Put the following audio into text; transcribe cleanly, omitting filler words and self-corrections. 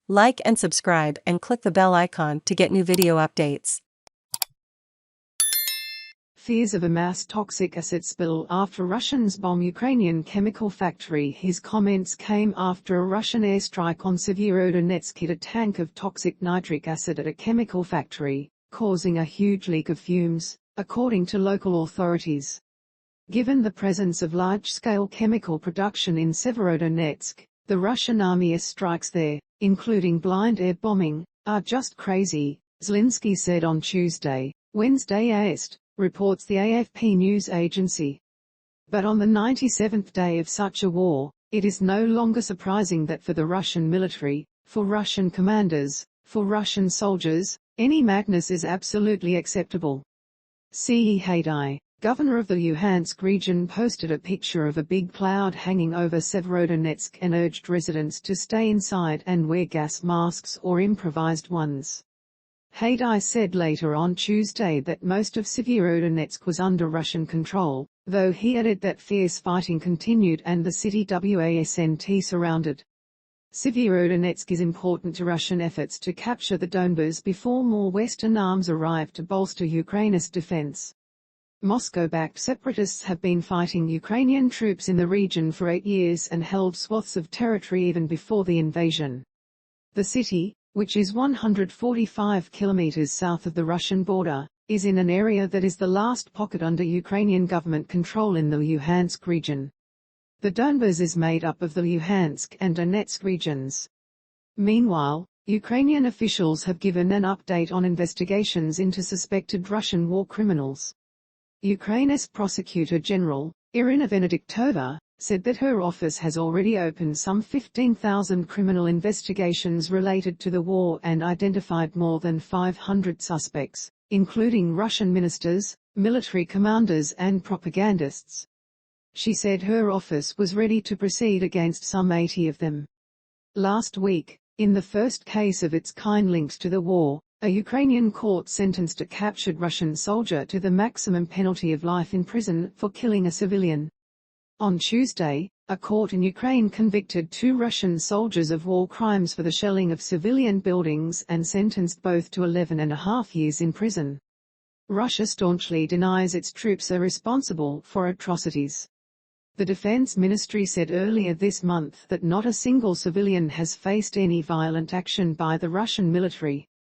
Like and subscribe and click the bell icon to get new video updates. Fears of a mass toxic acid spill after Russians bomb Ukrainian chemical factory. His comments came after a Russian airstrike on Severodonetsk hit a tank of toxic nitric acid at a chemical factory, causing a huge leak of fumes, according to local authorities. Given the presence of large-scale chemical production in Severodonetsk, the Russian army airstrikes there, including blind air bombing, are just crazy, Zelenskyy said on Tuesday, Wednesday. AEST reports the AFP news agency. But on the 97th day of such a war, it is no longer surprising that for the Russian military, for Russian commanders, for Russian soldiers, any madness is absolutely acceptable. Serhiy Haidai, governor of the Luhansk region, posted a picture of a big cloud hanging over Severodonetsk and urged residents to stay inside and wear gas masks or improvised ones. Haidai said later on Tuesday that most of Sievierodonetsk was under Russian control, though he added that fierce fighting continued and the city wasn't surrounded. Sievierodonetsk is important to Russian efforts to capture the Donbas before more Western arms arrive to bolster Ukraine's defense. Moscow-backed separatists have been fighting Ukrainian troops in the region for 8 years and held swaths of territory even before the invasion. The city, which is 145 kilometers south of the Russian border, is in an area that is the last pocket under Ukrainian government control in the Luhansk region. The Donbas is made up of the Luhansk and Donetsk regions. Meanwhile, Ukrainian officials have given an update on investigations into suspected Russian war criminals. Ukraine's prosecutor general, Iryna Venediktova, said that her office has already opened some 15,000 criminal investigations related to the war and identified more than 500 suspects, including Russian ministers, military commanders and propagandists. She said her office was ready to proceed against some 80 of them. Last week, in the first case of its kind linked to the war, a Ukrainian court sentenced a captured Russian soldier to the maximum penalty of life in prison for killing a civilian. On Tuesday, a court in Ukraine convicted 2 Russian soldiers of war crimes for the shelling of civilian buildings and sentenced both to 11.5 years in prison. Russia staunchly denies its troops are responsible for atrocities. The Defense Ministry said earlier this month that not a single civilian has faced any violent action by the Russian military.